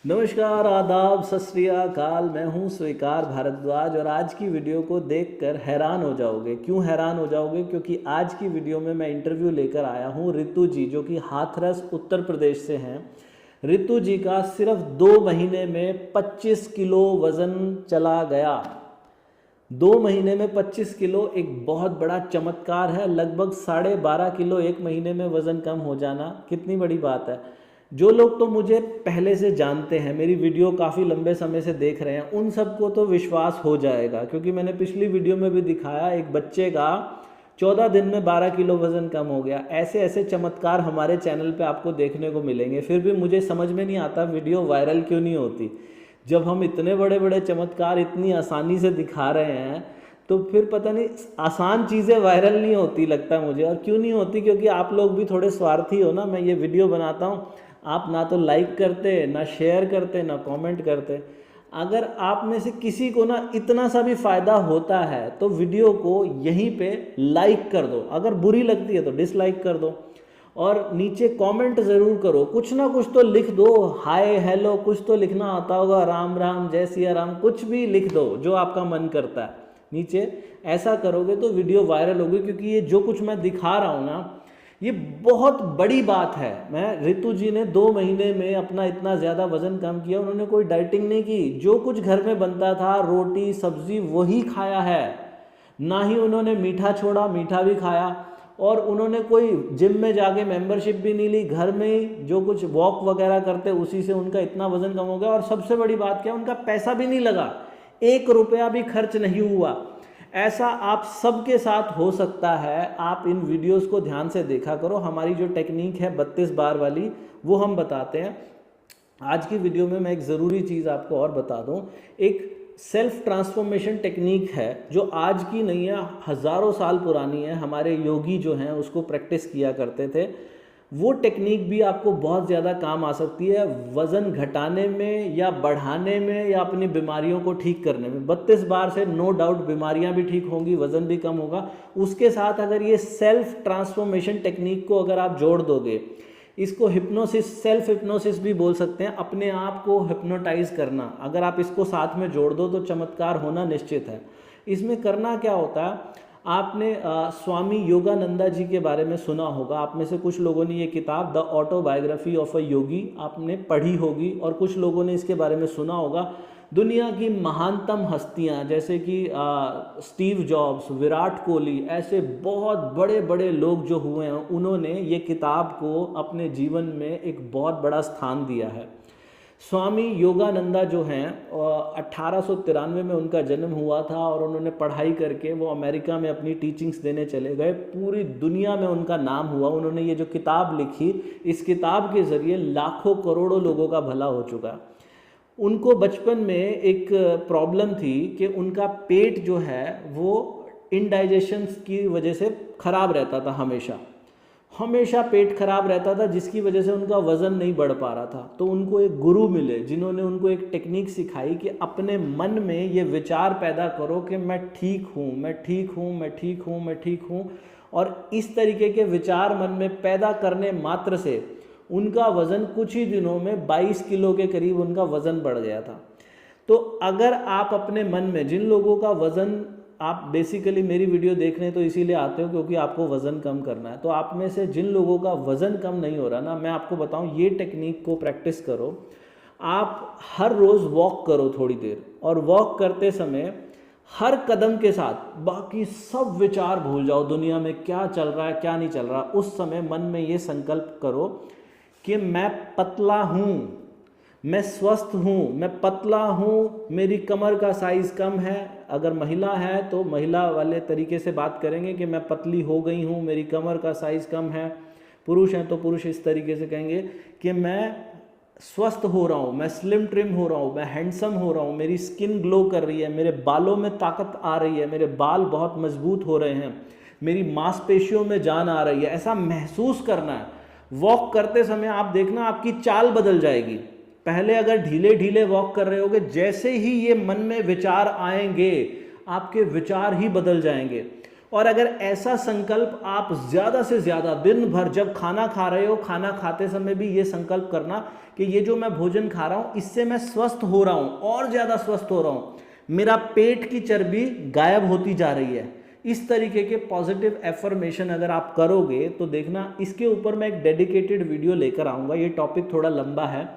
नमस्कार, आदाब, सत श्री अकाल। मैं हूं स्वीकार भारद्वाज और आज की वीडियो को देखकर हैरान हो जाओगे। क्यों हैरान हो जाओगे? क्योंकि आज की वीडियो में मैं इंटरव्यू लेकर आया हूं रितु जी, जो कि हाथरस उत्तर प्रदेश से हैं। रितु जी का सिर्फ 2 महीने में 25 किलो वज़न चला गया। 2 महीने में 25 किलो एक बहुत बड़ा चमत्कार है। लगभग 12.5 किलो एक महीने में वज़न कम हो जाना कितनी बड़ी बात है। जो लोग तो मुझे पहले से जानते हैं, मेरी वीडियो काफ़ी लंबे समय से देख रहे हैं, उन सबको तो विश्वास हो जाएगा, क्योंकि मैंने पिछली वीडियो में भी दिखाया एक बच्चे का 14 दिन में 12 किलो वज़न कम हो गया। ऐसे ऐसे चमत्कार हमारे चैनल पे आपको देखने को मिलेंगे। फिर भी मुझे समझ में नहीं आता वीडियो वायरल क्यों नहीं होती। जब हम इतने बड़े बड़े चमत्कार इतनी आसानी से दिखा रहे हैं तो फिर पता नहीं आसान चीज़ें वायरल नहीं होती लगता मुझे। और क्यों नहीं होती? क्योंकि आप लोग भी थोड़े स्वार्थी हो ना। मैं ये वीडियो बनाता हूँ, आप ना तो लाइक करते, ना शेयर करते, ना कमेंट करते। अगर आप में से किसी को ना इतना सा भी फ़ायदा होता है तो वीडियो को यहीं पे लाइक कर दो। अगर बुरी लगती है तो डिसलाइक कर दो और नीचे कमेंट ज़रूर करो। कुछ ना कुछ तो लिख दो, हाय हेलो कुछ तो लिखना आता होगा, राम राम जय सिया राम, कुछ भी लिख दो जो आपका मन करता है नीचे। ऐसा करोगे तो वीडियो वायरल होगी, क्योंकि ये जो कुछ मैं दिखा रहा हूँ ना, ये बहुत बड़ी बात है। मैं रितु जी ने 2 महीने में अपना इतना ज़्यादा वज़न कम किया। उन्होंने कोई डाइटिंग नहीं की, जो कुछ घर में बनता था रोटी सब्जी वही खाया है। ना ही उन्होंने मीठा छोड़ा, मीठा भी खाया। और उन्होंने कोई जिम में जाके मेंबरशिप भी नहीं ली, घर में ही जो कुछ वॉक वगैरह करते उसी से उनका इतना वज़न कम हो गया। और सबसे बड़ी बात क्या, उनका पैसा भी नहीं लगा, 1 रुपया भी खर्च नहीं हुआ। ऐसा आप सबके साथ हो सकता है। आप इन वीडियोस को ध्यान से देखा करो। हमारी जो टेक्निक है 32 बार वाली, वो हम बताते हैं। आज की वीडियो में मैं एक ज़रूरी चीज़ आपको और बता दूं। एक सेल्फ ट्रांसफॉर्मेशन टेक्निक है जो आज की नहीं है, हज़ारों साल पुरानी है। हमारे योगी जो हैं उसको प्रैक्टिस किया करते थे। वो टेक्निक भी आपको बहुत ज़्यादा काम आ सकती है वज़न घटाने में या बढ़ाने में या अपनी बीमारियों को ठीक करने में। 32 बार से नो डाउट बीमारियां भी ठीक होंगी, वज़न भी कम होगा। उसके साथ अगर ये सेल्फ ट्रांसफॉर्मेशन टेक्निक को अगर आप जोड़ दोगे, इसको हिप्नोसिस, सेल्फ हिप्नोसिस भी बोल सकते हैं, अपने आप को हिप्नोटाइज करना, अगर आप इसको साथ में जोड़ दो तो चमत्कार होना निश्चित है। इसमें करना क्या होता है, आपने स्वामी योगानंदा जी के बारे में सुना होगा। आप में से कुछ लोगों ने ये किताब द ऑटोबायोग्राफी ऑफ अ योगी आपने पढ़ी होगी और कुछ लोगों ने इसके बारे में सुना होगा। दुनिया की महानतम हस्तियां जैसे कि स्टीव जॉब्स, विराट कोहली, ऐसे बहुत बड़े बड़े लोग जो हुए हैं, उन्होंने ये किताब को अपने जीवन में एक बहुत बड़ा स्थान दिया है। स्वामी योगानंदा जो हैं 1893 में उनका जन्म हुआ था और उन्होंने पढ़ाई करके वो अमेरिका में अपनी टीचिंग्स देने चले गए। पूरी दुनिया में उनका नाम हुआ। उन्होंने ये जो किताब लिखी, इस किताब के ज़रिए लाखों करोड़ों लोगों का भला हो चुका। उनको बचपन में एक प्रॉब्लम थी कि उनका पेट जो है वो इनडाइजेशन की वजह से ख़राब रहता था, हमेशा पेट खराब रहता था, जिसकी वजह से उनका वज़न नहीं बढ़ पा रहा था। तो उनको एक गुरु मिले जिन्होंने उनको एक टेक्निक सिखाई कि अपने मन में ये विचार पैदा करो कि मैं ठीक हूँ, मैं ठीक हूँ, मैं ठीक हूँ, मैं ठीक हूँ। और इस तरीके के विचार मन में पैदा करने मात्र से उनका वज़न कुछ ही दिनों में 22 किलो के करीब उनका वज़न बढ़ गया था। तो अगर आप अपने मन में, जिन लोगों का वज़न, आप बेसिकली मेरी वीडियो देखने तो इसीलिए आते हो क्योंकि आपको वज़न कम करना है, तो आप में से जिन लोगों का वज़न कम नहीं हो रहा ना, मैं आपको बताऊं, ये टेक्निक को प्रैक्टिस करो। आप हर रोज़ वॉक करो थोड़ी देर, और वॉक करते समय हर कदम के साथ बाकी सब विचार भूल जाओ, दुनिया में क्या चल रहा है क्या नहीं चल रहा। उस समय मन में ये संकल्प करो कि मैं पतला हूँ, मैं स्वस्थ हूँ, मैं पतला हूँ, मेरी कमर का साइज़ कम है। अगर महिला है तो महिला वाले तरीके से बात करेंगे कि मैं पतली हो गई हूँ, मेरी कमर का साइज़ कम है। पुरुष हैं तो पुरुष इस तरीके से कहेंगे कि मैं स्वस्थ हो रहा हूँ, मैं स्लिम ट्रिम हो रहा हूँ, मैं हैंडसम हो रहा हूँ, मेरी स्किन ग्लो कर रही है, मेरे बालों में ताकत आ रही है, मेरे बाल बहुत मजबूत हो रहे हैं, मेरी मांसपेशियों में जान आ रही है। ऐसा महसूस करना है। वॉक करते समय आप देखना आपकी चाल बदल जाएगी। पहले अगर ढीले ढीले वॉक कर रहे होगे, जैसे ही ये मन में विचार आएंगे आपके विचार ही बदल जाएंगे। और अगर ऐसा संकल्प आप ज़्यादा से ज़्यादा दिन भर जब खाना खा रहे हो, खाना खाते समय भी ये संकल्प करना कि ये जो मैं भोजन खा रहा हूँ इससे मैं स्वस्थ हो रहा हूँ और ज़्यादा स्वस्थ हो रहा हूँ, मेरा पेट की चर्बी गायब होती जा रही है। इस तरीके के पॉजिटिव एफर्मेशन अगर आप करोगे तो देखना, इसके ऊपर मैं एक डेडिकेटेड वीडियो लेकर आऊँगा। ये टॉपिक थोड़ा लंबा है।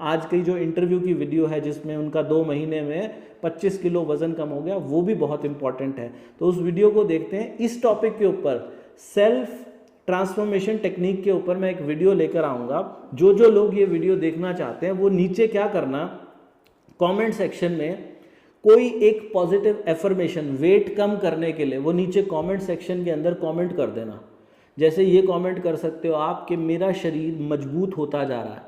आज की जो इंटरव्यू की वीडियो है जिसमें उनका 2 महीने में 25 किलो वजन कम हो गया, वो भी बहुत इंपॉर्टेंट है, तो उस वीडियो को देखते हैं। इस टॉपिक के ऊपर, सेल्फ ट्रांसफॉर्मेशन टेक्निक के ऊपर मैं एक वीडियो लेकर आऊँगा। जो जो लोग ये वीडियो देखना चाहते हैं वो नीचे क्या करना, कमेंट सेक्शन में कोई एक पॉजिटिव एफर्मेशन वेट कम करने के लिए वो नीचे कमेंट सेक्शन के अंदर कमेंट कर देना। जैसे ये कमेंट कर सकते हो आप कि मेरा शरीर मजबूत होता जा रहा है,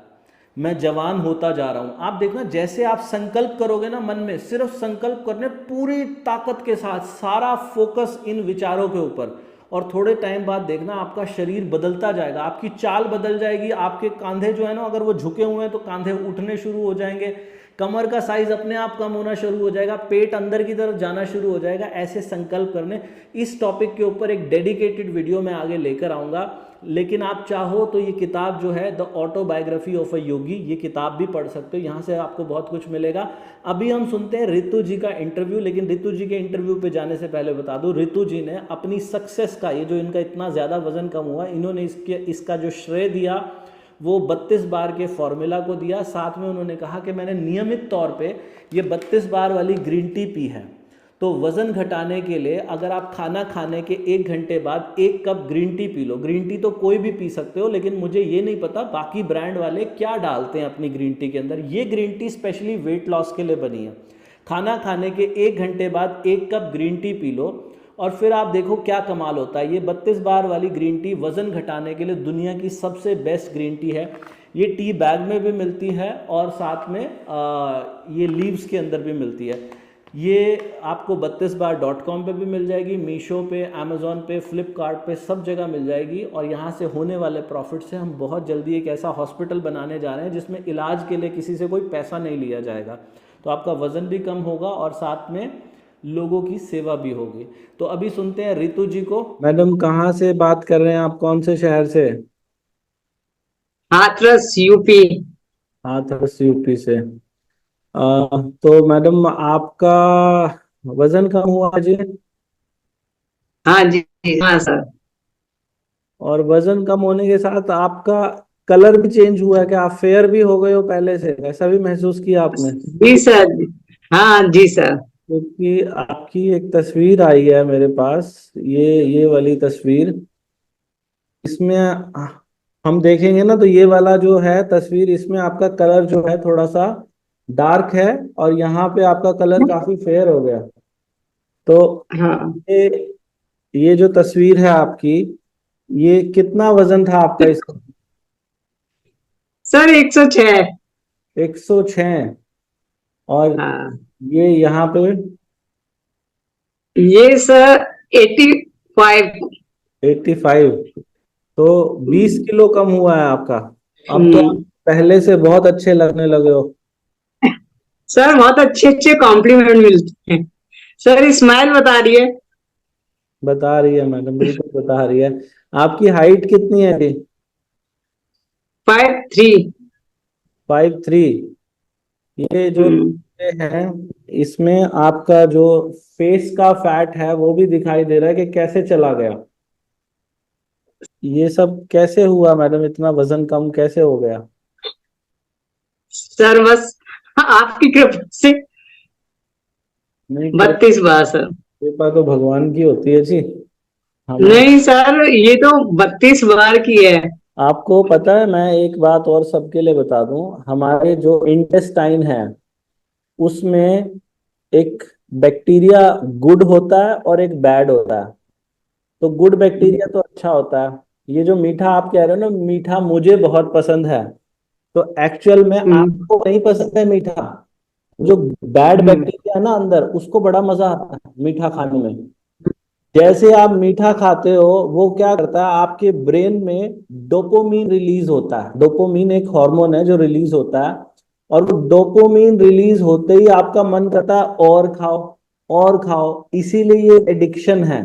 मैं जवान होता जा रहा हूँ। आप देखना, जैसे आप संकल्प करोगे ना मन में, सिर्फ संकल्प करने पूरी ताकत के साथ, सारा फोकस इन विचारों के ऊपर, और थोड़े टाइम बाद देखना आपका शरीर बदलता जाएगा, आपकी चाल बदल जाएगी। आपके कंधे जो है ना, अगर वो झुके हुए हैं तो कंधे उठने शुरू हो जाएंगे, कमर का साइज अपने आप कम होना शुरू हो जाएगा, पेट अंदर की तरफ जाना शुरू हो जाएगा। ऐसे संकल्प करने, इस टॉपिक के ऊपर एक डेडिकेटेड वीडियो मैं आगे लेकर आऊँगा। लेकिन आप चाहो तो ये किताब जो है द ऑटोबायोग्राफी ऑफ अ योगी, ये किताब भी पढ़ सकते हो, यहाँ से आपको बहुत कुछ मिलेगा। अभी हम सुनते हैं रितु जी का इंटरव्यू। लेकिन रितु जी के इंटरव्यू पे जाने से पहले बता दूं, रितु जी ने अपनी सक्सेस का, ये जो इनका इतना ज़्यादा वजन कम हुआ, इन्होंने इसका जो श्रेय दिया वो 32 बार के फॉर्मूला को दिया। साथ में उन्होंने कहा कि मैंने नियमित तौर पे ये 32 बार वाली ग्रीन टी पी है। तो वज़न घटाने के लिए अगर आप खाना खाने के 1 घंटे बाद 1 cup green tea P low. Green tea तो कोई भी पी सकते हो, लेकिन मुझे ये नहीं पता बाकी ब्रांड वाले क्या डालते हैं अपनी ग्रीन टी के अंदर। ये green tea specially weight loss के लिए बनी है। खाना खाने के 1 घंटे बाद 1 cup green tea P low और फिर आप देखो क्या कमाल होता है। ये 32 बार वाली ग्रीन टी वज़न घटाने के लिए दुनिया की सबसे बेस्ट ग्रीन टी है। ये टी बैग में भी मिलती है और साथ में ये लीव्स के अंदर भी मिलती है। ये आपको 32bar.com पे भी मिल जाएगी, मीशो पे, अमेज़ॉन पे, फ्लिपकार्ट पे, सब जगह मिल जाएगी। और यहाँ से होने वाले प्रॉफिट से हम बहुत जल्दी एक ऐसा हॉस्पिटल बनाने जा रहे हैं जिसमें इलाज के लिए किसी से कोई पैसा नहीं लिया जाएगा। तो आपका वज़न भी कम होगा और साथ में लोगों की सेवा भी होगी। तो अभी सुनते हैं रितु जी को। मैडम, कहाँ से बात कर रहे हैं आप, कौन से शहर से? हाथरस यूपी। हाथरस यूपी से। तो मैडम, आपका वजन कम हुआ जी? हाँ जी। हाँ सर। और वजन कम होने के साथ आपका कलर भी चेंज हुआ है क्या? आप फेयर भी हो गए हो पहले से, ऐसा भी महसूस किया आपने? जी सर। हाँ जी सर। क्योंकि आपकी एक तस्वीर आई है मेरे पास, ये वाली तस्वीर, इसमें हम देखेंगे ना तो ये वाला जो है तस्वीर, इसमें आपका कलर जो है थोड़ा सा डार्क है और यहाँ पे आपका कलर काफी फेयर हो गया। तो हाँ ये ये जो तस्वीर है आपकी, ये कितना वजन था आपका इस? सर 106। 106। और हाँ ये यहाँ पे ये सर 85। 85। तो 20 किलो कम हुआ है आपका। अब तो आप हम्म, पहले से बहुत अच्छे लगने लगे हो। सर बहुत अच्छे अच्छे कॉम्प्लीमेंट मिलते हैं। सर स्माइल बता रही है। बता रही है मैडम, बिल्कुल बता रही है। आपकी हाइट कितनी है अभी? 53। 5'3"। ये जो है, इसमें आपका जो फेस का फैट है वो भी दिखाई दे रहा है कि कैसे चला गया। ये सब कैसे हुआ मैडम, इतना वजन कम कैसे हो गया? सर बस आपकी कृपा से नहीं, 32 बार सर। कृपा तो भगवान की होती है जी। हमारे, नहीं सर, ये तो 32 बार की है। आपको पता है, मैं एक बात और सबके लिए बता दूं, हमारे जो इंटेस्टाइन है उसमें एक बैक्टीरिया गुड होता है और एक बैड होता है। तो गुड बैक्टीरिया तो अच्छा होता है। ये जो मीठा आप कह रहे हो ना, मीठा मुझे बहुत पसंद है, तो एक्चुअल में हम्म, आपको नहीं पसंद है मीठा। जो बैड हम्म, बैक्टीरिया है ना अंदर, उसको बड़ा मजा आता है मीठा खाने में। जैसे आप मीठा खाते हो, वो क्या करता है, आपके ब्रेन में डोपामिन रिलीज होता है। डोपामिन एक हार्मोन है जो रिलीज होता है, और वो डोपामिन रिलीज होते ही आपका मन करता है और खाओ और खाओ। इसीलिए ये एडिक्शन है।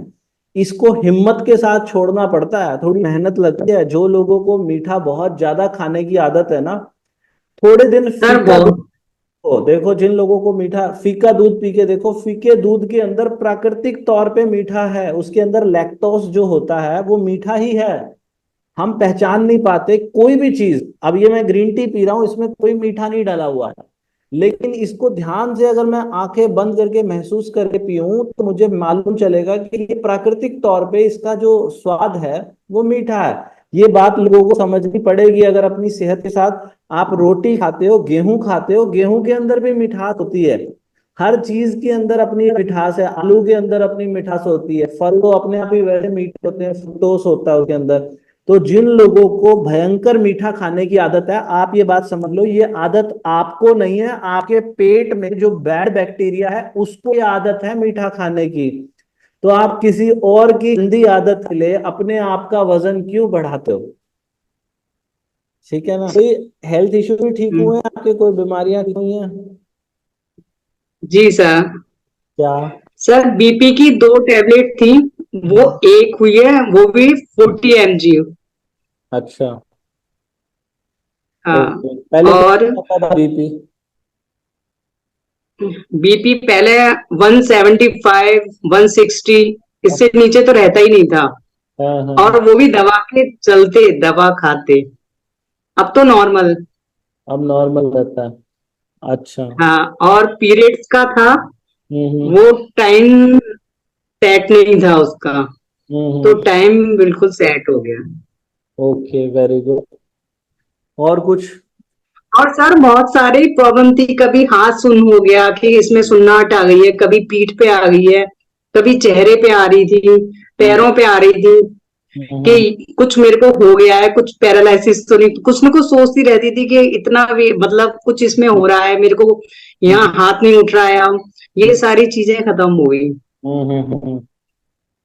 इसको हिम्मत के साथ छोड़ना पड़ता है, थोड़ी मेहनत लगती है। जो लोगों को मीठा बहुत ज्यादा खाने की आदत है ना, थोड़े दिन सर फीका दूध, बहुत। देखो जिन लोगों को मीठा, फीका दूध पी के देखो, फीके दूध के अंदर प्राकृतिक तौर पे मीठा है, उसके अंदर लैक्टोस जो होता है वो मीठा ही है। हम पहचान नहीं पाते कोई भी चीज। अब ये मैं ग्रीन टी पी रहा हूँ, इसमें कोई मीठा नहीं डाला हुआ है, लेकिन इसको ध्यान से अगर मैं आंखें बंद करके महसूस करके पीऊं तो मुझे मालूम चलेगा कि ये प्राकृतिक तौर पे इसका जो स्वाद है वो मीठा है। ये बात लोगों को समझनी पड़ेगी। अगर अपनी सेहत के साथ आप रोटी खाते हो, गेहूं खाते हो, गेहूं के अंदर भी मिठास होती है। हर चीज के अंदर अपनी मिठास है, आलू के अंदर अपनी मिठास होती है, फल तो अपने आप ही वैसे मीठे होते हैं, फ्रुक्टोस होता है उसके अंदर। तो जिन लोगों को भयंकर मीठा खाने की आदत है, आप ये बात समझ लो, ये आदत आपको नहीं है, आपके पेट में जो बैड बैक्टीरिया है उसको ये आदत है मीठा खाने की। तो आप किसी और की गंदी आदत के लिए अपने आप का वजन क्यों बढ़ाते हो? ठीक है ना? कोई हेल्थ इश्यू भी ठीक हुए हम्म, हैं आपके? कोई बीमारियां ठीक हुई हैं? जी सर। क्या? सर बीपी की 2 टैबलेट थी, वो हम्म, एक हुई है, वो भी 40 mg। अच्छा। हाँ। ओके, पहले और क्या होता था बीपी? बीपी पहले 175, 160, इससे नीचे तो रहता ही नहीं था। हाँ हाँ हाँ। और वो भी दवा के चलते, दवा खाते। अब तो नॉर्मल। अब नॉर्मल रहता है? अच्छा। हाँ। और पीरियड्स का था, हम्म। वो टाइम सेट नहीं था उसका, तो हम्म। टाइम बिल्कुल सेट हो गया। Okay, very good. और कुछ? और सर बहुत सारी प्रॉब्लम थी, कभी हाथ सुन हो गया कि इसमें सुन्नाहट आ गई है, कभी पीठ पे आ गई है, कभी चेहरे पे आ रही थी, हम्म पैरों पे आ रही थी हम्म कि कुछ मेरे को हो गया है, कुछ पैरालिसिस तो नहीं, कुछ ना कुछ सोचती रहती थी कि इतना भी मतलब कुछ इसमें हो रहा है मेरे को, यहाँ हम्म हाथ नहीं उठ रहा है। अब ये सारी चीजें खत्म हो गई। हम्म।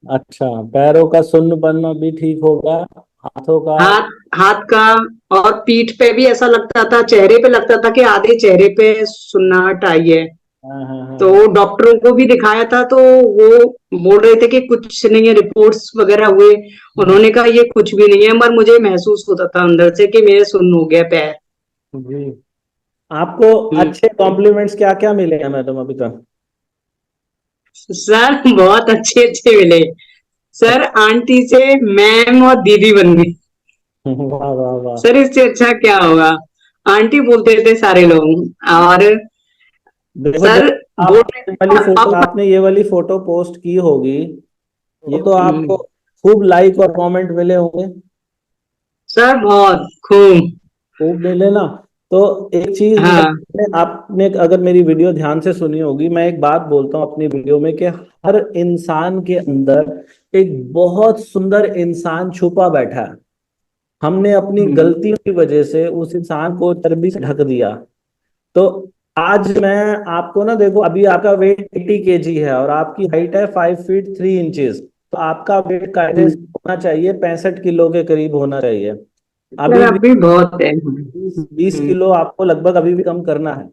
अच्छा, पैरों का सुन्नपन भी ठीक होगा, हाथों का? हाथ हाथ का, और पीठ पे भी ऐसा लगता था, चेहरे पे लगता था कि आधे चेहरे पे सुन्नाहट आई है। हाँ हाँ हाँ तो हाँ। डॉक्टरों को भी दिखाया था, तो वो बोल रहे थे कि कुछ नहीं है, रिपोर्ट्स वगैरह हुए, हम्म, उन्होंने कहा ये कुछ भी नहीं है, पर मुझे महसूस होता था अंदर से कि मेरे सुन्न हो गया पैर। जी। आपको हम्म। अच्छे कॉम्प्लीमेंट्स क्या क्या मिले हैं मैडम अभी तक? सर बहुत अच्छे अच्छे मिले। सर आंटी से मैम और दीदी बन गई। वाह वाह वाह। सर इससे अच्छा क्या होगा, आंटी बोलते थे सारे लोग। और देखो, जब सर बोल आप रहे थे अब आपने ये वाली फोटो पोस्ट की होगी, ये तो आपको हम्म, खूब लाइक और कमेंट मिले होंगे। सर बहुत खूब। खूब मिले ना? तो एक चीज हाँ। आपने अगर मेरी वीडियो ध्यान से सुनी होगी, मैं एक बात बोलता हूँ अपनी वीडियो में कि हर इंसान के अंदर एक बहुत सुंदर इंसान छुपा बैठा है। हमने अपनी हम्म, गलतियों की वजह से उस इंसान को चर्बी से ढक दिया। तो आज मैं आपको ना, देखो अभी आपका वेट 80 kg है और आपकी हाइट है 5 फीट 3 इंचेस, तो आपका वेट कायदे से हम्म। होना चाहिए 65 किलो के करीब होना चाहिए। सर अभी भी अभी बहुत है। 20 किलो आपको लगभग अभी भी कम करना है।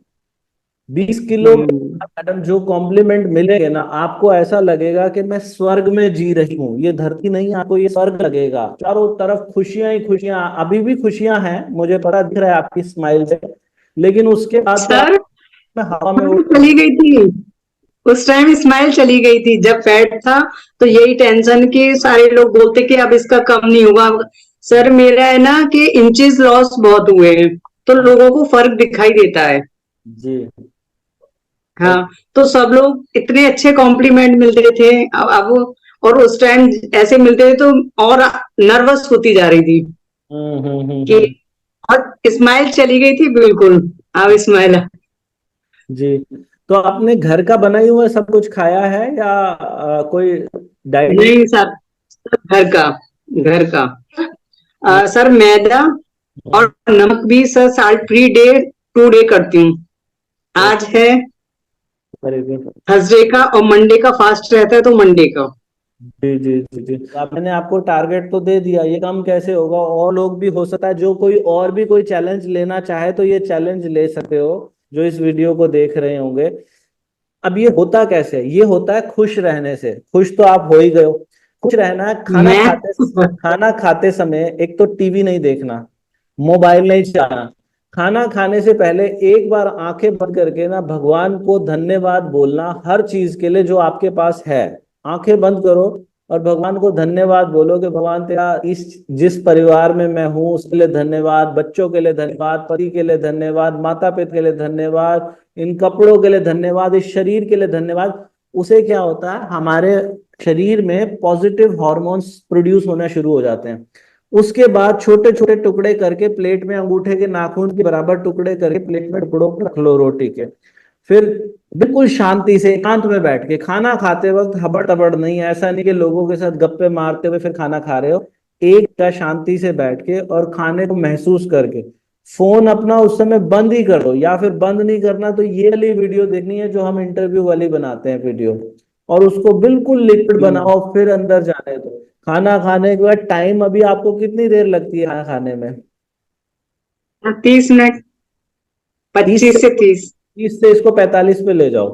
20 किलो हम्म। मैडम जो कॉम्प्लीमेंट मिलेंगे ना, आपको ऐसा लगेगा कि मैं स्वर्ग में जी रही हूँ, ये धरती नहीं, आपको ये स्वर्ग लगेगा। चारों तरफ खुशियां ही खुशियां, अभी भी खुशियां हैं, मुझे पता दिख रहा है आपकी स्माइल से, लेकिन उसके बाद तो आप सर हवा में उड़। चली गई थी, उस टाइम स्माइल चली गई थी जब फैट था, तो यही टेंशन कि सारे लोग बोलते कि अब इसका कम नहीं होगा। सर मेरा है ना कि इंचेस लॉस बहुत हुए हैं, तो लोगों को फर्क दिखाई देता है। जी। हाँ। तो सब लोग इतने अच्छे कॉम्प्लीमेंट मिलते थे, अब और उस टाइम ऐसे मिलते थे तो और नर्वस होती जा रही थी कि, हम्म। और स्माइल चली गई थी बिल्कुल। अब स्माइल जी। तो आपने घर का बना ही हुआ सब कुछ खाया है या कोई डाइटिंग? नहीं सर, घर का, घर का। सर मैदा और नमक भी sir salt free day 2 day करती हूँ। आज है वेरी गुड। थर्सडे का, और मंडे का फास्ट रहता है, तो मंडे का। जी जी जी जी। अब मैंने आपको टारगेट तो दे दिया, ये कम कैसे होगा? और लोग भी हो सकता है, जो कोई और भी कोई चैलेंज लेना चाहे तो ये चैलेंज ले सकते हो, जो इस वीडियो को देख रहे होंगे। अब ये होता कैसे? ये होता है खुश रहने से। खुश तो आप हो ही गए हो, खुश रहना है। मैं खाना खाते समय एक तो टीवी नहीं देखना, मोबाइल नहीं चलाना। खाना खाने से पहले एक बार आंखें बंद करके ना भगवान को धन्यवाद बोलना हर चीज के लिए जो आपके पास है। आंखें बंद करो और भगवान को धन्यवाद बोलो कि भगवान तेरा इस जिस परिवार में मैं हूँ उसके लिए धन्यवाद, बच्चों के लिए धन्यवाद, पति के लिए धन्यवाद, माता पिता के लिए धन्यवाद, इन कपड़ों के लिए धन्यवाद, इस शरीर के लिए धन्यवाद। उसे क्या होता है, हमारे शरीर में पॉजिटिव हॉर्मोन्स प्रोड्यूस होना शुरू हो जाते हैं। उसके बाद छोटे छोटे टुकड़े करके प्लेट में, अंगूठे के नाखून के बराबर टुकड़े करके प्लेट में टुकड़ों को रख लो रोटी के। फिर बिल्कुल शांति से एकांत में बैठ के खाना खाते वक्त हबड़ तबड़ नहीं, ऐसा नहीं कि लोगों के साथ गप्पे मारते हुए फिर खाना खा रहे हो। एक का शांति से बैठ के और खाने को महसूस करके फोन अपना उस समय बंद ही कर दो, या फिर बंद नहीं करना तो ये वाली वीडियो देखनी है जो हम इंटरव्यू वाली बनाते हैं वीडियो, और उसको बिल्कुल लिक्विड बनाओ, फिर अंदर जाने दो। खाना खाने के बाद टाइम, अभी आपको कितनी देर लगती है खाना खाने में? 30 मिनट, 25 से 30। 30 से इसको 45 पे ले जाओ,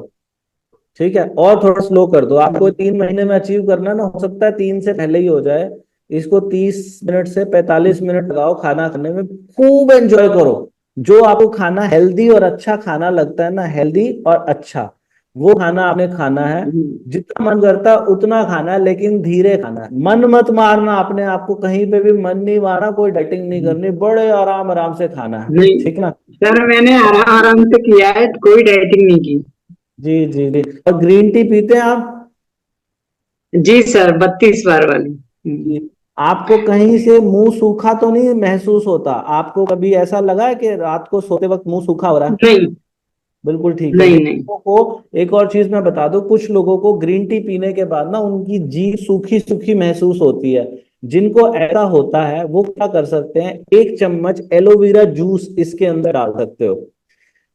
ठीक है, और थोड़ा स्लो कर दो। आपको 3 महीने में अचीव करना ना, हो सकता है 3 से पहले ही हो जाए। इसको 30 मिनट से 45 मिनट लगाओ खाना खाने में, खूब एंजॉय करो। जो आपको खाना हेल्दी और अच्छा खाना लगता है ना, हेल्दी और अच्छा, वो खाना आपने खाना है। जितना मन करता है उतना खाना है, लेकिन धीरे खाना है। मन मत मारना अपने आप को, कहीं पे भी मन नहीं मारना, कोई डाइटिंग नहीं करनी, बड़े आराम आराम से खाना है, नहीं ठीक ना? सर, मैंने आराम आराम से किया है, कोई डाइटिंग नहीं की। जी जी जी। और ग्रीन टी पीते हैं आप? जी सर, 32 बार वाली। जी। आपको कहीं से मुंह सूखा तो नहीं महसूस होता? आपको कभी ऐसा लगा है कि रात को सोते वक्त मुंह सूखा हो रहा है? नहीं बिल्कुल ठीक है। नहीं जिन नहीं। लोगों को, एक और चीज मैं बता दूं, कुछ लोगों को ग्रीन टी पीने के बाद ना उनकी जीभ सूखी सूखी महसूस होती है। जिनको ऐसा होता है वो क्या कर सकते हैं, 1 चम्मच एलोवेरा जूस इसके अंदर डाल सकते हो,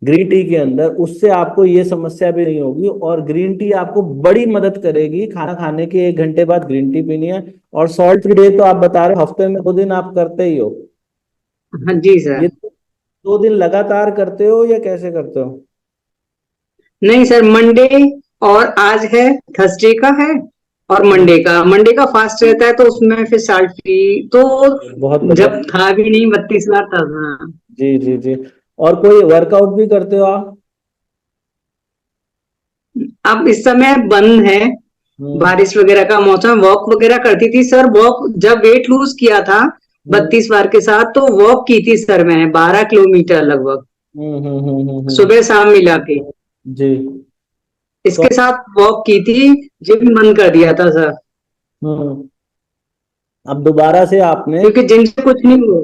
ग्रीन टी के अंदर। उससे आपको ये समस्या भी नहीं होगी, और ग्रीन टी आपको बड़ी मदद करेगी। खाना खाने के 1 घंटे बाद ग्रीन टी पीनी है। और सॉल्ट फ्री डे तो आप बता रहे हो हफ्ते में 2 दिन आप करते ही हो, हाँ जी ये सर। 2 दिन लगातार करते हो या कैसे करते हो? नहीं सर, मंडे और आज है, थर्सडे का है, और हम्म, मंडे का फास्ट रहता है, तो उसमें फिर साल्ट फ्री तो बहुत बढ़िया। जब था भी नहीं 32 बार तब। हाँ। जी जी जी। और कोई वर्कआउट भी करते हो आप? अब इस समय बंद है, हम्म बारिश वगैरह का मौसम। वॉक वगैरह करती थी सर, वॉक जब वेट लूज किया था हम्म 32 बार के साथ, तो वॉक की थी सर मैंने 12 किलोमीटर लगभग, हम्म। सुबह शाम मिला के। जी। तो इसके साथ वॉक की थी, जिम बंद कर दिया था सर, हम्म, अब दोबारा से आपने, क्योंकि जिम से कुछ नहीं हुआ।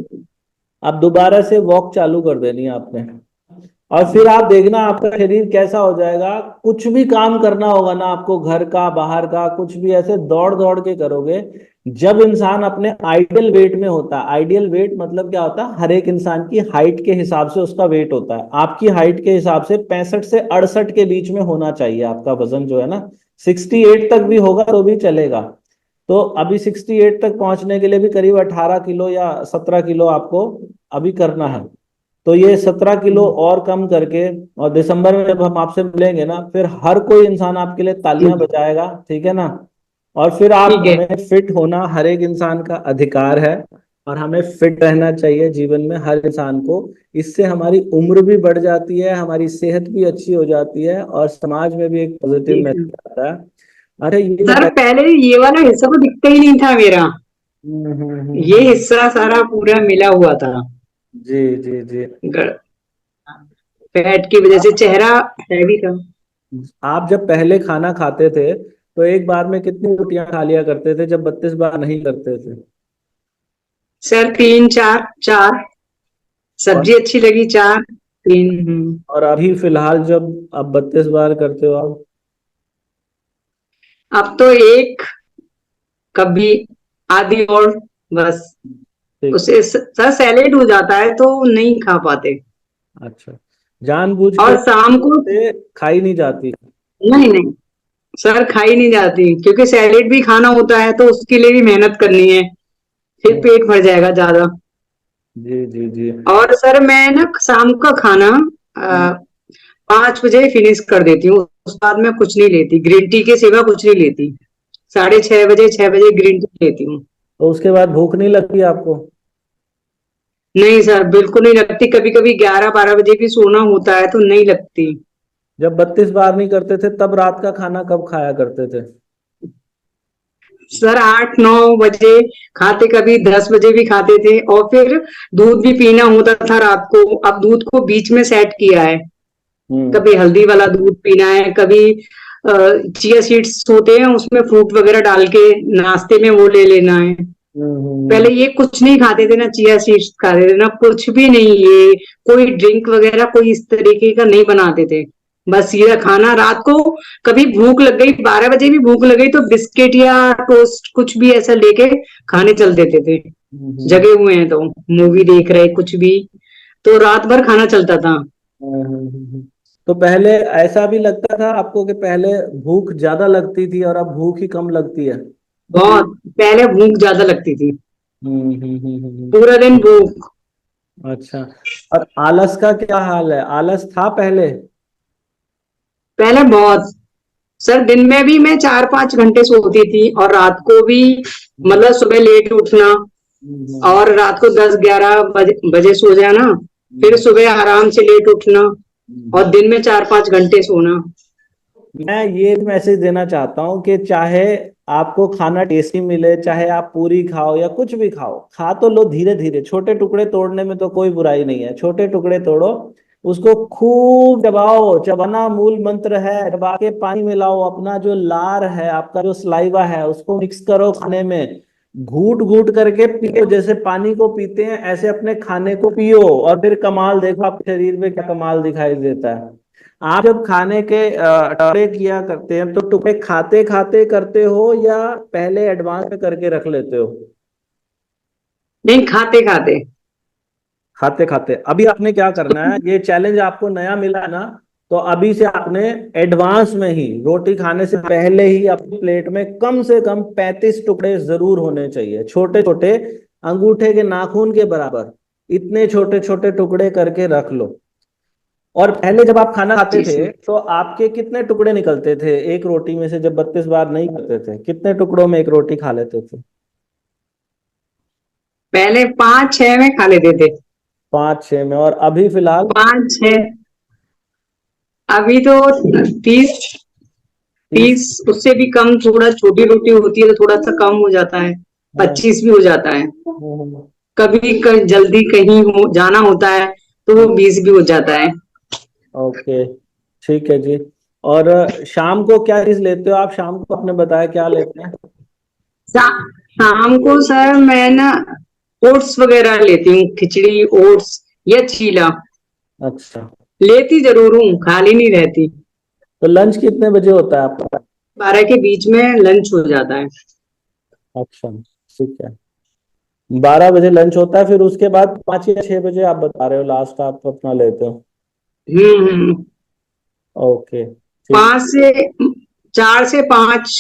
अब दोबारा से वॉक चालू कर देनी है आपने। और फिर आप देखना आपका शरीर कैसा हो जाएगा। कुछ भी काम करना होगा ना आपको, घर का बाहर का, कुछ भी ऐसे दौड़ दौड़ के करोगे। जब इंसान अपने आइडियल वेट में होता है, आइडियल वेट मतलब क्या होता है, हर एक इंसान की हाइट के हिसाब से उसका वेट होता है। आपकी हाइट के हिसाब से 65 से 68 के बीच में होना चाहिए आपका वजन, जो है ना। 68 तक भी होगा तो भी चलेगा। तो अभी 68 तक पहुंचने के लिए भी करीब 18 किलो या 17 किलो आपको अभी करना है। तो ये 17 किलो और कम करके, और दिसंबर में जब हम आपसे मिलेंगे ना, फिर हर कोई इंसान आपके लिए तालियां ठीक बजाएगा, ठीक है ना। और फिर आप, है। हमें फिट होना हर एक इंसान का अधिकार है, और हमें फिट रहना चाहिए जीवन में हर इंसान को। इससे हमारी उम्र भी बढ़ जाती है, हमारी सेहत भी अच्छी हो जाती है, और समाज में भी एक पॉजिटिव ठीक है मैसेज आता है। अरे ये सर, बताइए। पहले ये वाला हिस्सा तो दिखता ही नहीं था मेरा, ये हम्म। हिस्सा सारा पूरा मिला हुआ था। जी जी जी। फैट की वजह से चेहरा हैवी था। आप जब पहले खाना खाते थे तो एक बार में कितनी रोटियां खा लिया करते थे जब 32 बार नहीं करते थे? सर 3 4 4, और सब्जी अच्छी लगी 4 3। और अभी फिलहाल जब आप 32 बार करते हो आप? अब तो एक, कभी आधी और, बस। ठीक। उसे सर सैलेड हो जाता है तो नहीं खा पाते। अच्छा, जानबूझ के और शाम को, से खाई नहीं जाती? नहीं नहीं सर, खाई नहीं जाती, क्योंकि सैलेड भी खाना होता है तो उसके लिए भी मेहनत करनी है, फिर हम्म, पेट भर जाएगा ज्यादा। जी जी जी। और सर मैं ना शाम का खाना हम्म, 5 बजे फिनिश कर देती हूँ, उसके बाद मैं कुछ नहीं लेती, ग्रीन टी के सिवा कुछ नहीं लेती। 6:30 बजे 6 बजे ग्रीन टी लेती हूँ। तो उसके बाद भूख नहीं लगती आपको? नहीं सर, बिल्कुल नहीं लगती। कभी कभी 11-12 बजे भी सोना होता है तो नहीं लगती। जब 32 बार नहीं करते थे तब रात का खाना कब खाया करते थे? सर 8-9 बजे खाते, कभी 10 बजे भी खाते थे। और फिर दूध भी पीना होता था रात को। अब दूध को बीच में सेट किया है। हम्म कभी हल्दी वाला दूध पीना है, कभी चिया सीड्स होते हैं उसमें फ्रूट वगैरह डाल के नाश्ते में वो ले लेना है। हम्म। पहले ये कुछ नहीं खाते थे, ना चिया सीड्स खाते थे, ना कुछ भी नहीं। ये कोई ड्रिंक वगैरह कोई इस तरीके का नहीं बनाते थे। बस ये खाना रात को। कभी भूख लग गई, 12 बजे भी भूख लग गई तो बिस्किट या टोस्ट कुछ भी ऐसा लेके खाने चल देते थे। हम्म। जगे हुए हैं तो मूवी देख रहे कुछ भी, तो रात भर खाना चलता था। हम्म। तो पहले ऐसा भी लगता था आपको कि पहले भूख ज्यादा लगती थी और अब भूख ही कम लगती है? बहुत पहले भूख ज्यादा लगती थी। हम्म। पूरा दिन भूख। अच्छा। और आलस का क्या हाल है? आलस था पहले? पहले बहुत। सर दिन में भी मैं 4-5 घंटे सोती थी, और रात को भी हम्म मतलब सुबह लेट उठना। हम्म और रात को 10-11 बजे सो जाना, फिर हम्म, सुबह आराम से लेट उठना। और हम्म। दिन में 4-5 घंटे सोना। मैं ये मैसेज देना चाहता हूँ कि चाहे आपको खाना टेस्टी मिले, चाहे आप पूरी खाओ या कुछ भी खाओ, खा तो लो धीरे धीरे। छोटे टुकड़े तोड़ने में तो कोई बुराई नहीं है, छोटे टुकड़े तोड़ो। उसको खूब चबाओ, चबाना मूल मंत्र है। चबा के पानी मिलाओ, अपना जो लार है, आपका जो सलाइवा है, उसको मिक्स करो खाने में। घूट घूट करके पियो, जैसे पानी को पीते हैं ऐसे अपने खाने को पियो। और फिर कमाल देखो आपके शरीर में क्या कमाल दिखाई देता है। आप जब खाने के टुकड़े किया करते हैं तो टुकड़े खाते खाते करते हो या पहले एडवांस में करके रख लेते हो? नहीं, खाते खाते। खाते खाते। अभी आपने क्या करना है, ये चैलेंज आपको नया मिला है ना, तो अभी से आपने एडवांस में ही रोटी खाने से पहले ही अपनी प्लेट में कम से कम 35 टुकड़े जरूर होने चाहिए, छोटे छोटे, अंगूठे के नाखून के बराबर। इतने छोटे छोटे टुकड़े करके रख लो। और पहले जब आप खाना खाते जी थे सर। तो आपके कितने टुकड़े निकलते थे एक रोटी में से? जब 32 बार नहीं करते थे, कितने टुकड़ों में एक रोटी खा लेते थे? पहले 5-6 में खा लेते थे। 5 6 में? और अभी फिलहाल? 5-6। अभी तो 30। 30? 30 उससे भी कम, थोड़ा छोटी रोटी होती है तो थोड़ा सा कम हो जाता है। हाँ। 25 भी हो जाता है। हम्म। कभी जल्दी कहीं हो जाना होता है तो वो 20 भी हो जाता है। ओके, ठीक है जी। और शाम को क्या चीज लेते हो आप? शाम को आपने बताया क्या लेते हैं? शा, शाम को सर मैं ना ओट्स वगैरह लेती हूँ, खिचड़ी ओट्स या चीला। अच्छा। लेती जरूर हूँ, खाली नहीं रहती। तो लंच कितने बजे होता है आपका? 12 के बीच में लंच हो जाता है। अच्छा, ठीक है। 12 बजे लंच होता है, फिर उसके बाद 5 या 6 बजे आप बता रहे हो लास्ट आप अपना लेते हो? हम्म। ओके, ठीक। 4 से 5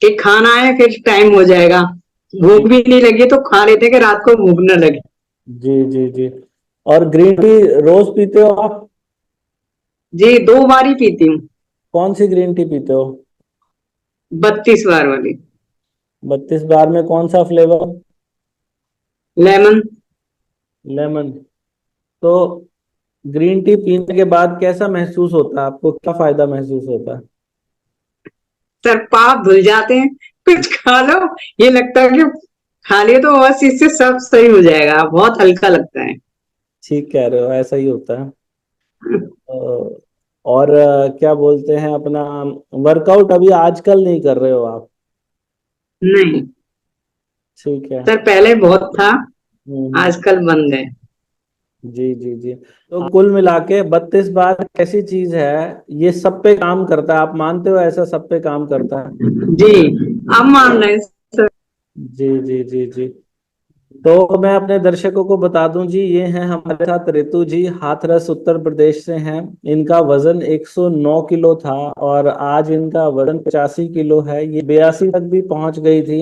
एक खाना है, फिर टाइम हो जाएगा। भूख भी नहीं लगी तो खा लेते कि रात को भूख न लगे। जी जी जी। और ग्रीन टी रोज पीते हो आप? जी 2 बार ही पीती हूँ। कौन सी ग्रीन टी पीते हो? 32 बार वाली। 32 बार में कौन सा फ्लेवर? लेमन। लेमन। तो ग्रीन टी पीने के बाद कैसा महसूस होता है आपको? क्या फायदा महसूस होता है? सर पाप धुल जाते हैं। कुछ खा लो, ये लगता है कि खा लिया तो बस इससे सब सही हो जाएगा, बहुत हल्का लगता है। ठीक कह रहे हो, ऐसा ही होता है। अ, और क्या बोलते हैं अपना, वर्कआउट अभी आजकल नहीं कर रहे हो आप? नहीं ठीक है। सर, पहले बहुत था, हम्म। आजकल बंद है। जी जी जी। तो कुल मिला के 32 बार कैसी चीज है, ये सब पे काम करता है? आप मानते हो ऐसा सब पे काम करता है? जी, अब मान रहे हैं सर। जी जी जी जी। तो मैं अपने दर्शकों को बता दूं जी, ये हैं हमारे साथ रितु जी, हाथरस उत्तर प्रदेश से हैं। इनका वजन 109 किलो था और आज इनका वजन 85 किलो है। ये 82 तक भी पहुंच गई थी,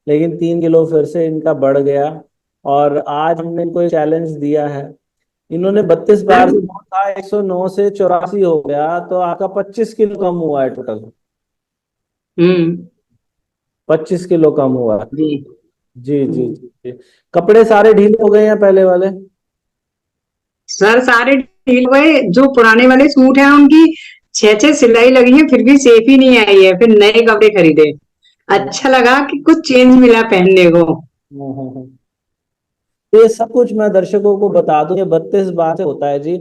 लेकिन 3 किलो फिर से इनका बढ़ गया। और आज हमने इनको चैलेंज दिया है। इन्होंने 32 बार सर से था, 109 से 84 हो गया, तो आपका 25 किलो कम हुआ है टोटल। हम्म। 25 किलो कम हुआ है। जी। जी जी हम्म। जी जी। कपड़े सारे ढीले हो गए हैं पहले वाले? सर सारे ढील हुए, जो पुराने वाले सूट हैं उनकी 6-6 सिलाई लगी है, फिर भी सेफ ही नहीं आई है, फिर नए कपड़े खरीदे। अच्छा लगा कि कुछ चेंज मिला पहनने को। हम्म। तो ये सब कुछ मैं दर्शकों को बता दूं, ये 32 बार से होता है जी।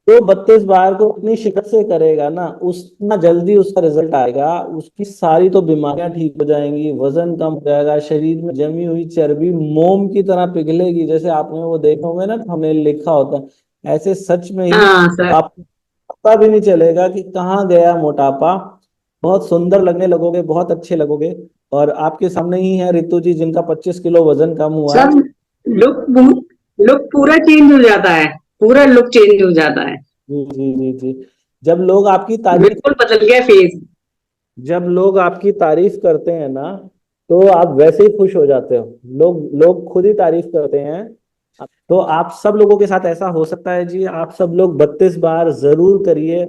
तो 32 बार को अपनी शिकत से करेगा ना, उतना जल्दी उसका रिजल्ट आएगा। उसकी सारी तो बीमारियां ठीक हो जाएंगी, वजन कम हो जाएगा, शरीर में जमी हुई चर्बी मोम की तरह पिघलेगी। जैसे आपने वो देखा होगा ना, हमें लिखा होता है ऐसे, सच में ही हाँ सर। आपको पता भी नहीं चलेगा कि कहाँ गया मोटापा। बहुत सुंदर लगने लगोगे, बहुत अच्छे लगोगे। और आपके सामने ही है रितु जी, जिनका 25 किलो वजन कम हुआ है। सब लुक लुक पूरा चेंज हो जाता है, पूरा लुक चेंज हो जाता है। जी जी जी जी। जब लोग आपकी तारीफ बिल्कुल बदल गया फेस। जब लोग आपकी तारीफ करते हैं ना, तो आप वैसे ही खुश हो जाते हो। लोग लोग खुद ही तारीफ करते हैं। तो आप सब लोगों के साथ ऐसा हो सकता है जी। आप सब लोग 32 बार जरूर करिए।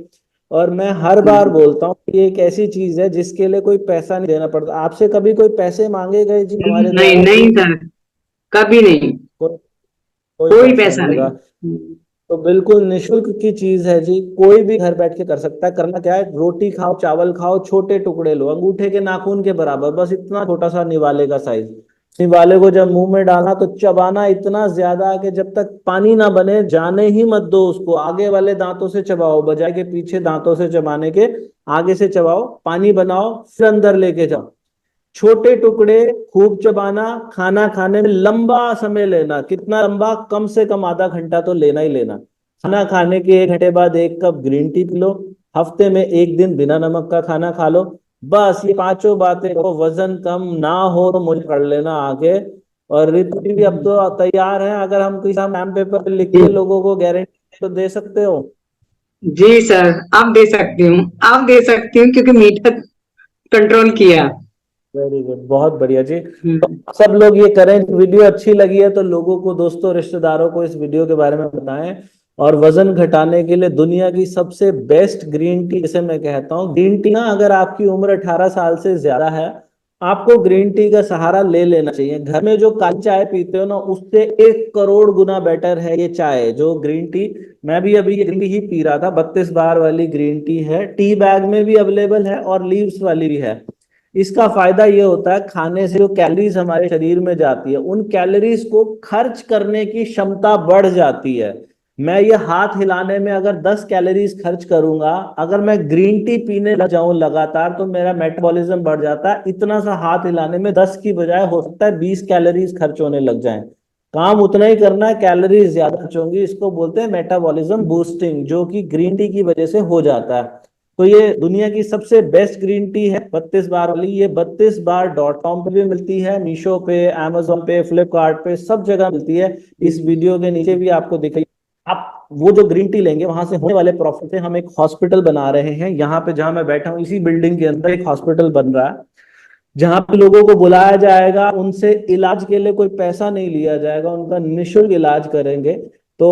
और मैं हर बार बोलता हूँ कि ये एक ऐसी चीज है जिसके लिए कोई पैसा नहीं देना पड़ता। आपसे कभी कोई पैसे मांगे गए जी हमारे नहीं द्वारा? नहीं सर, कभी नहीं। कोई कोई कोई पैसा पैसा नहीं नहीं। लगा। तो बिल्कुल निशुल्क की चीज है जी। कोई भी घर बैठ के कर सकता है। करना क्या है, रोटी खाओ, चावल खाओ, छोटे टुकड़े लो, अंगूठे के नाखून के बराबर, बस इतना छोटा सा निवाले का साइज। निवाले को जब मुंह में डालना तो चबाना इतना ज्यादा कि जब तक पानी ना बने जाने ही मत दो उसको। आगे वाले दांतों से चबाओ, बजाय के पीछे दांतों से चबाने के आगे से चबाओ, पानी बनाओ, फिर अंदर लेके जाओ। छोटे टुकड़े, खूब चबाना, खाना खाने में लंबा समय लेना। कितना लंबा? कम से कम आधा घंटा तो लेना ही लेना। खाना खाने के 1 घंटे बाद 1 cup green tea P low. हफ्ते में 1 दिन बिना नमक का खाना खा लो। बस ये पांचों बातें करो। वजन कम ना हो तो मुझे कर लेना आगे। और ऋतु जी भी अब तो तैयार है, अगर हम किसी नाम पेपर पे लिख जी। के लोगों को गारंटी तो दे सकते हो। जी सर, अब दे सकती हूँ, अब दे सकती हूँ क्योंकि मीठा कंट्रोल किया। वेरी गुड, बहुत बढ़िया जी। तो हम्म। सब लोग ये करें। वीडियो अच्छी लगी है तो लोगों को, दोस्तों, रिश्तेदारों को इस वीडियो के बारे में बताएं। और वजन घटाने के लिए दुनिया की सबसे बेस्ट ग्रीन टी, जिसे मैं कहता हूँ ग्रीन टी ना, अगर आपकी उम्र 18 साल से ज्यादा है, आपको ग्रीन टी का सहारा ले लेना चाहिए। घर में जो काली चाय पीते हो ना, उससे 1 करोड़ गुना बेटर है ये चाय, जो ग्रीन टी। मैं भी अभी ये ग्रीन टी ही पी रहा था। 32 बार वाली ग्रीन टी है, टी बैग में भी अवेलेबल है और लीव्स वाली भी है। इसका फायदा ये होता है, खाने से जो कैलोरीज हमारे शरीर में जाती है, उन कैलोरीज को खर्च करने की क्षमता बढ़ जाती है। मैं ये हाथ हिलाने में अगर 10 कैलोरीज खर्च करूंगा, अगर मैं ग्रीन टी पीने लग जाऊं लगातार, तो मेरा मेटाबॉलिज्म बढ़ जाता है। इतना सा हाथ हिलाने में 10 की बजाय हो सकता है 20 कैलोरीज खर्च होने लग जाए। काम उतना ही करना है, कैलोरीज ज्यादा खर्च होंगी। इसको बोलते हैं मेटाबॉलिज्म बूस्टिंग, जो कि ग्रीन टी की वजह से हो जाता है। तो ये दुनिया की सबसे बेस्ट ग्रीन टी है 32 बार वाली। ये 32बार.com पे भी मिलती है, मीशो पे, amazon पे, फ्लिपकार्ट पे, सब जगह मिलती है। इस वीडियो के नीचे भी आपको दिखेगी। आप वो जो ग्रीन टी लेंगे, वहां से होने वाले प्रॉफिट से हम एक हॉस्पिटल बना रहे हैं। यहाँ पे जहां मैं बैठा हूँ, इसी बिल्डिंग के अंदर एक हॉस्पिटल बन रहा है, जहां पे लोगों को बुलाया जाएगा, उनसे इलाज के लिए कोई पैसा नहीं लिया जाएगा, उनका निशुल्क इलाज करेंगे। तो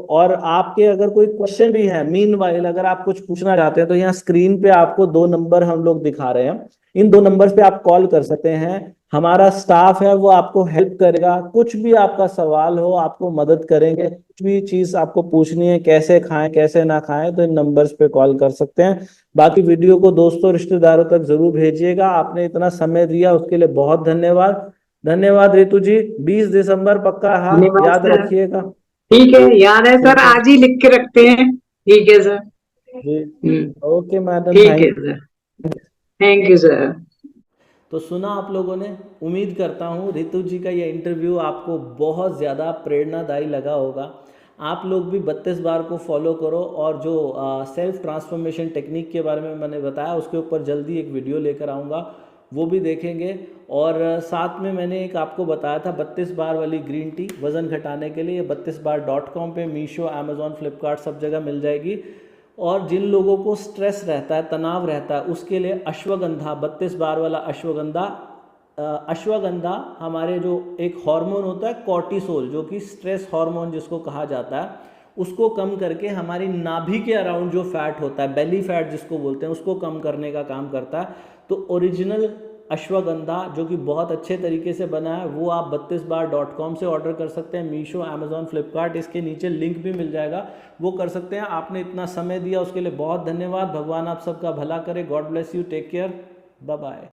और आपके अगर कोई क्वेश्चन भी है, मीन वाइल अगर आप कुछ पूछना चाहते हैं, तो यहाँ स्क्रीन पे आपको 2 नंबर हम लोग दिखा रहे हैं। इन 2 नंबर्स पे आप कॉल कर सकते हैं। हमारा स्टाफ है, वो आपको हेल्प करेगा। कुछ भी आपका सवाल हो, आपको मदद करेंगे। कुछ भी चीज आपको पूछनी है, कैसे खाएं कैसे ना खाएं, तो इन नंबर्स पे कॉल कर सकते हैं। बाकी वीडियो को दोस्तों रिश्तेदारों तक जरूर भेजिएगा। आपने इतना समय दिया उसके लिए बहुत धन्यवाद। धन्यवाद रितु जी। 20 दिसंबर पक्का, हाँ, धन्यवाद याद सर। रखिएगा। ठीक है, याद है सर, ठीक है आज ही लिख के रखते हैं। ठीक है सर। जी। हम्म। ओके मैडम, ठीक थैंक। है सर। Thank you sir. तो सुना आप लोगों ने। उम्मीद करता हूँ रितु जी का ये इंटरव्यू आपको बहुत ज़्यादा प्रेरणादायी लगा होगा। आप लोग भी 32 बार को फॉलो करो। और जो सेल्फ ट्रांसफॉर्मेशन टेक्निक के बारे में मैंने बताया, उसके ऊपर जल्दी एक वीडियो लेकर आऊँगा, वो भी देखेंगे। और साथ में मैंने एक आपको बताया था 32 बार वाली ग्रीन टी वज़न घटाने के लिए, 32बार.com पे, मीशो, अमेजोन, फ्लिपकार्ट, सब जगह मिल जाएगी। और जिन लोगों को स्ट्रेस रहता है, तनाव रहता है, उसके लिए अश्वगंधा, 32 बार वाला अश्वगंधा। अश्वगंधा हमारे जो एक हार्मोन होता है कॉर्टिसोल, जो कि स्ट्रेस हार्मोन जिसको कहा जाता है, उसको कम करके हमारी नाभि के अराउंड जो फैट होता है, बेली फैट जिसको बोलते हैं, उसको कम करने का काम करता है। तो ओरिजिनल अश्वगंधा जो कि बहुत अच्छे तरीके से बना है वो आप 32bar.com से ऑर्डर कर सकते हैं। मीशो, अमेजॉन, फ्लिपकार्ट, इसके नीचे लिंक भी मिल जाएगा, वो कर सकते हैं। आपने इतना समय दिया उसके लिए बहुत धन्यवाद। भगवान आप सबका भला करे। God bless you, take care, bye bye.